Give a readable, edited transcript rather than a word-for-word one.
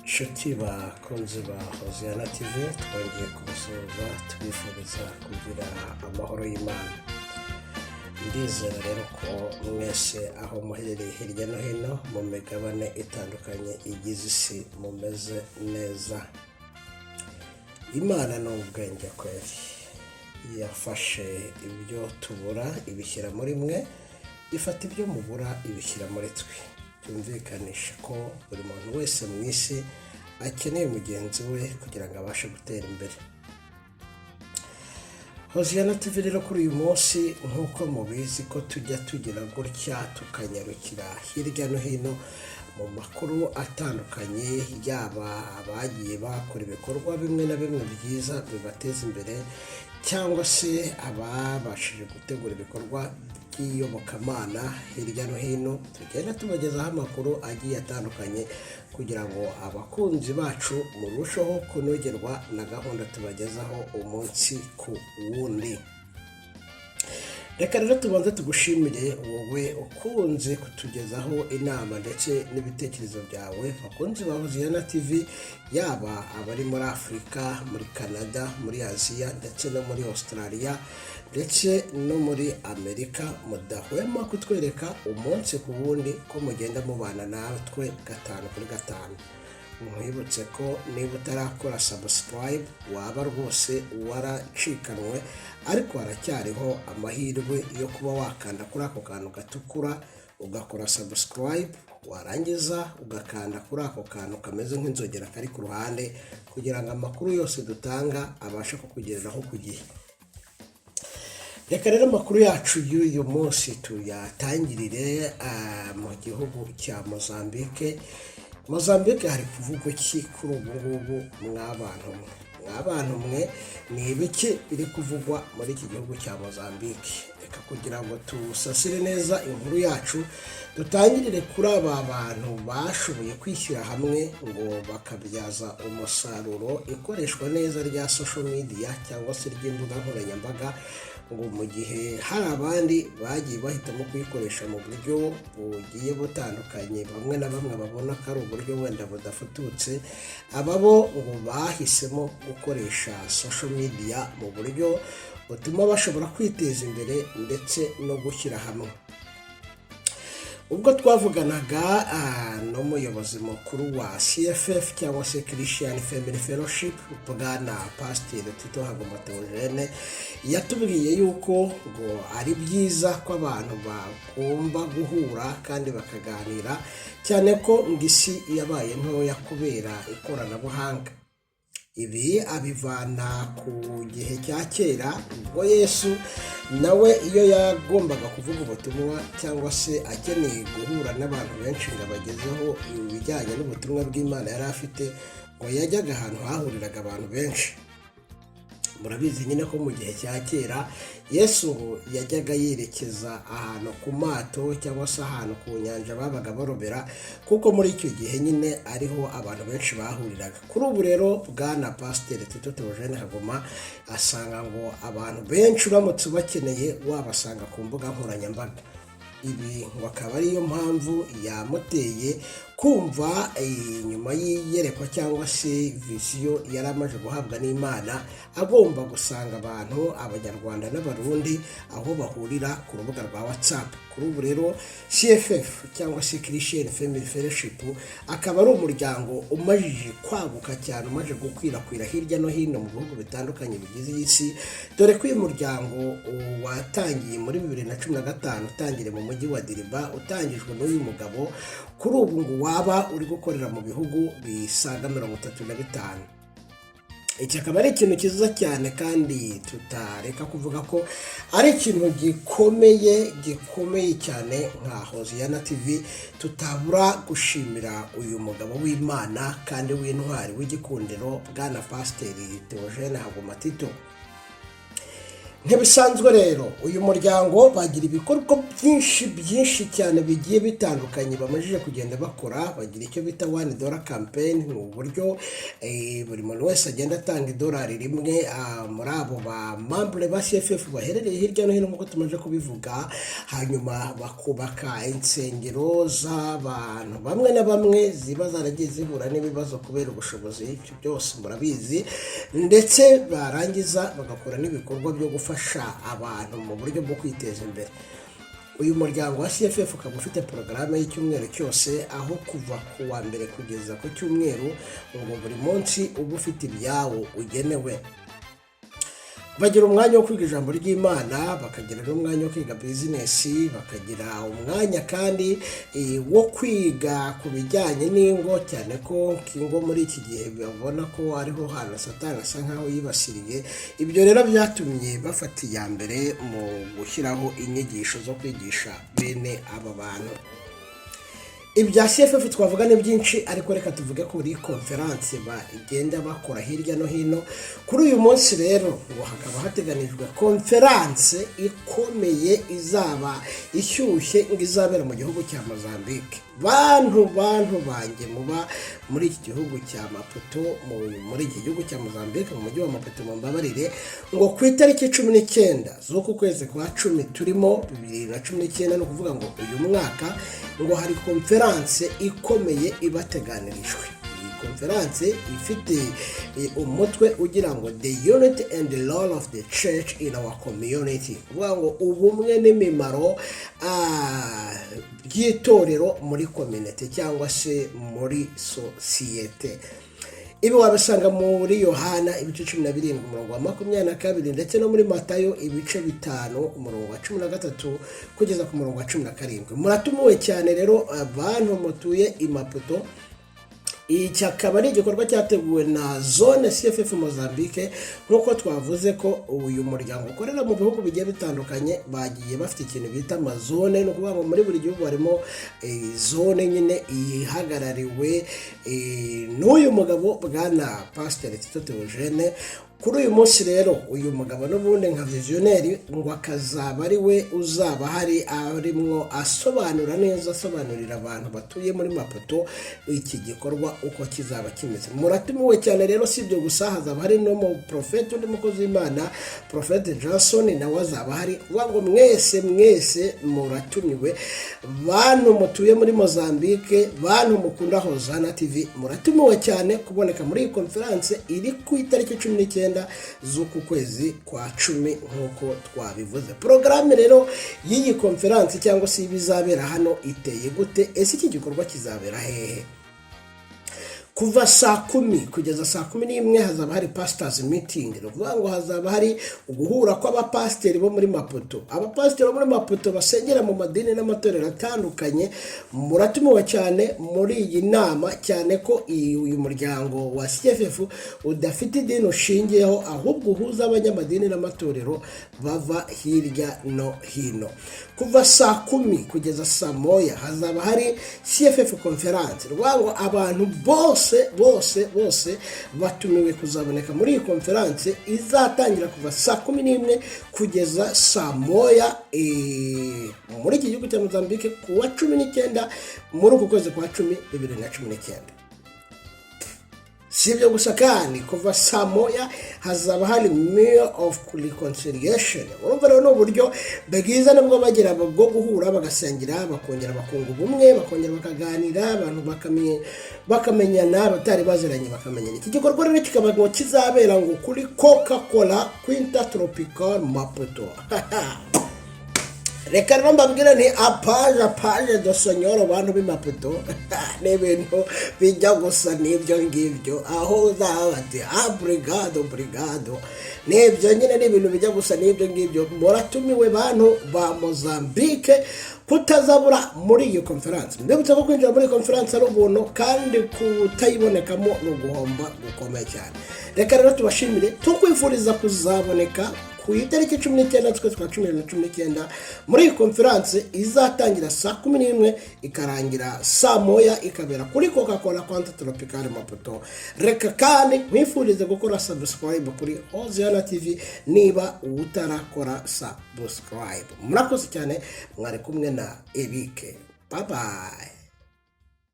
inshuti bakunzi ba Hoziyana TV, twongeye kubasuhuza tubifuriza kugira amahoro y'Imana. Ndizera rero ko mwese aho muherereye hirya no hino mu migabane itandukanye igize isi mumeze neza. Imana ni ubwenge kweri, yafashe ibyo tubura ibishyira muri mwe, ifata ibyo mubura ibishyira muri twe. Byumvikanisha ko buri muntu wese mu isi akeneye mugenzi we kugira ngo abashe gutera imbere. Hoziyana TV rero kuri uyu munsi, nk'uko mubizi ko tujya tugira gutya tukanyarukira hirya no hino mu makuru atandukanye, yaba abagiye bakora ibikorwa bimwe na bimwe byiza bibateza imbere, cyangwa se ababashije gutegura ibikorwa by'iyobokamana hirya no hino. Tugenda tubagezaho amakuru agiye atandukanye kugira ngo abakunzi bacu murusheho kunogerwa na gahunda tubagezaho umunsi ku wundi. Reka rero tubanze tugushimire wowe ukunze kutugezaho inama ndetse n'ibitekerezo byawe, bakunzi ba Hoziyana TV, yaba abari muri Afurika, muri Canada, muri Aziya ndetse no muri Australia ndetse no muri Amerika. Mudahwema kutwereka umunsi ku wundi ko mugenda mubana natwe 5/5. Mwibutse ko niba utarakora subscribe waba rwose waracikanwe, ariko haracyariho amahirwe yo kuba wakanda kuri ako kantu gatukura ugakora subscribe, warangiza ugakanda kuri ako kantu kameze nk'inzogera kari ku ruhande, kugira ngo amakuru yose dutanga abashe kukugereraho ku gihe. Reka rero amakuru yacu y'uyu munsi tuyatangirire mu gihugu cya Mozambique. Mozambique hari kuvugwa iki kuri ubu ngubu mw'abantu mwe? Ni ibiki biri kuvugwa muri iki gihugu cya Mozambique? Reka kugira ngo tusasire neza inkuru yacu, dutangirire kuri aba bantu bashoboye kwishyira hamwe ngo bakabyaza umusaruro ikoreshwa neza rya social media cyangwa se ry'imbuga nkoranyambaga, ngo mu gihe hari abandi bagiye bahitamo kuyikoresha mu buryo bugiye butandukanye, bamwe na bamwe babona ko ari uburyo wenda budafututse. Ababo ngo bahisemo gukoresha social media mu buryo butuma bashobora kwiteza imbere ndetse no gushyira hamwe. Ubwo twavuganaga n'umuyobozi mukuru wa CFF cyangwa se Christian Family Fellowship, Bwana Pastor Tito Haguma Theogene, yatubwiye yuko ngo ari byiza ko abantu bagomba guhura kandi bakaganira, cyane ko ngisi yabaye ntoya kubera ikoranabuhanga. Ibi abivana ku gihe cya kera, ubwo Yesu nawe iyo yagombaga kuvuga ubutumwa cyangwa se akeneye guhura n'abantu benshi ngo abagezeho ibijyanye n'ubutumwa bw'Imana yari afite, ngo yajyaga ahantu hahuriraga abantu benshi. Murabizi nyine ko mu gihe cya kera Yesu yajyaga yerekeza ahantu ku mato cyangwa se ahantu ku nyanja babaga barobera, kuko muri icyo gihe nyine ariho abantu benshi bahuriraga. Kuri ubu rero Bwana Pastor Tito Theogene Haguma asanga ngo abantu benshi uramutse ubakeneye wabasanga ku mbuga nkoranyambaga. Ibi ngo akaba ariyo mpamvu yamuteye kumva nyuma y'iyerekwa cyangwa se visiyo yari amaze guhabwa n'Imana, agomba gusanga abantu, abanyarwanda n'abarundi, aho bahurira ku rubuga rwa WhatsApp. Kuri ubu rero CFF cyangwa se Christian Family Fellowship akaba ari umuryango umajije kwaguka cyane, umaze gukwirakwira hirya no hino mu bihugu bitandukanye bigize isi, dore ko uyu muryango watangiye muri 2015 utangire mu mujyi wa Diriba, utangijwe n'uyu mugabo. Kuri ubu ngo waba uri gukorera mu bihugu bisaga 35. Iki akaba ari ikintu cyiza cyane, kandi tutareka kuvuga ko ari ikintu gikomeye cyane nka Hoziyana TV. Tutabura gushimira uyu mugabo w'Imana kandi w'intwari w'igikundiro, Bwana Pastor Theogene Haguma Tito. Ntibisanzwe rero uyu muryango bagira ibikorwa byinshi cyane bigiye bitandukanye bamajije kugenda bakora. Bagira icyo bita $1 campaign, mu buryo buri muntu wese agenda atanga $1 muri abo ba membre ba CFF baherereye hirya no hino nk'uko tumaze kubivuga. Hanyuma bakubaka insengero z'abantu bamwe na bamwe ziba zaragiye zihura n'ibibazo kubera ubushobozi, ibyo byose murabizi, ndetse barangiza bagakora n'ibikorwa byo gufasha abantu mu buryo bwo kwiteza imbere. Uyu muryango wa CFF ukaba ufite porogaramu y'icyumweru cyose, aho kuva ku wa mbere kugeza ku cyumweru ngo buri munsi uba ufite ibyawo ugenewe. Bagira umwanya wo kwiga ijambo ry'Imana, bakagira n'umwanya wo kwiga bizinesi, bakagira umwanya kandi wo kwiga ku bijyanye n'ingo, cyane ko ingo muri iki gihe babona ko ariho hantu Satani asa nkaho yibasiriye. Ibyo rero byatumye bafata iya mbere mu gushyiraho inyigisho zo kwigisha bene aba bantu. Ibya CFF twavuga ni byinshi, ariko reka tuvuge kuri konferanse bagenda bakora hirya no hino. Kuri uyu munsi rero ngo hakaba hateganijwe konferanse ikomeye izaba ishyushye ngo izabera mu gihugu cya Mozambique. Bantu banjye muba muri iki gihugu cya Maputo, muri iki gihugu cya Mozambique mu mujyi wa Maputo, mumbabarire, ngo ku itariki 19 z'uku kwezi kwa 10 turimo 2019, no kuvuga ngo uyu mwaka, ngo hari konferanse ikomeye ibateganirijwe. Iyi konferanse ifite umutwe ugira ngo the unity and the role of the church in our community, kuvuga ngo ubumwe n'imimaro by'itorero muri community cyangwa se muri sosiyete. Ibi wabisanga muri Yohana ibice 17 umurongo wa 22, ndetse no muri Matayo ibice 5 umurongo wa 13 kugeza ku murongo wa 17. Muratumiwe cyane rero abantu mutuye i Maputo. Iki akaba ari igikorwa cyateguwe na zone CFF Mozambique. Nk'uko twavuze ko uyu muryango ukorera mu bihugu bigiye bitandukanye, bagiye bafite ikintu bita amazone, no kuvuga ngo muri buri gihugu harimo zone nyine ihagarariwe n'uyu mugabo bwana Pastor Tito Theogene. Kuri uyu munsi rero uyu mugabo n'ubundi nka visionnaire ngo akazaba ari we uzaba hari arimwo asobanura neza, asobanurira abantu batuye muri Maputo iki gikorwa uko kizaba kimeze. Muratumiwe cyane rero, si ibyo gusa, hazaba hari no mu prophet undi mukozi w'Imana, Prophet Johnson, nawe azaba hari. Ngo mwese muratumiwe, bantu mutuye muri Mozambique, bantu mukunda Hozana TV, muratumiwe cyane kuboneka muri iyi conference iri ku itariki 19 z'uku kwezi kwa 10 nk'uko twabivuze. Porogaramu rero y'iyi konferansi cyangwa se ibizabera hano iteye gute? Ese iki gikorwa kizabera hehe? Kuva saa 10 kugeza saa 11 hazaba hari pastors meeting. Ruvuga ngo hazaba hari uguhura kw'abapasteri bo muri Maputo. Abapasteri bo muri Maputo basengera mu madini n'amatorero atandukanye. Muratumiwe cyane muri iyi nama, cyane ko uyu muryango wa CFF udafite idini ushingiyeho, ahubwo uhuza abanyamadini n'amatorero bava hirya no hino. Kuva saa 10 kugeza saa 1 hazaba hari CFF conference. Ruvuga ngo abantu bose batumiwe kuzaboneka muri iyi conference izatangira kuva saa 11 kugeza saa 1 muri iki gihugu cya Mozambique ku wa 19 muri uku kwezi kwa 10 2019. Sibyo gusa kandi kuva saa 1 hazaba hari meal of reconciliation. Urumva rero no buryo bwiza nabwo bagira bwo guhura bagasangira, bakongera bakunga ubumwe, bakongera bakaganira, abantu bakamenyana batari baziranye bakamenyana. Iki gikorwa rero kikaba ngo kizabera ngo kuri Coca-Cola Quinta Tropical Maputo. Reka rero mbabwira ni apaje do sonyoro bantu b'Imaputo n'ibintu bijya gusa n'ibyo ngibyo, aho uzaba bati brigado n'ibyo nyine n'ibintu bijya gusa n'ibyo ngibyo. Muratumiwe bantu ba Mozambique kutazabura muri iyo conference. Ndabutse ko kwinjira muri conference ari ubuntu, kandi kutayibonekamo no guhomba gukomeye cyane. Reka rero tubashimire, tukwifuriza kuzaboneka ku itariki 19 z'ukwezi kwa 2019 muri iyi konferanse izatangira saa 11 ikarangira saa moya ikabera kuri Coca-Cola Quanta Tropical Maputo. Reka kandi mwifurize gukora subscribe kuri Hoziyana TV niba utarakora subscribe. Murakoze cyane, mwari kumwe na Eric. Bye bye.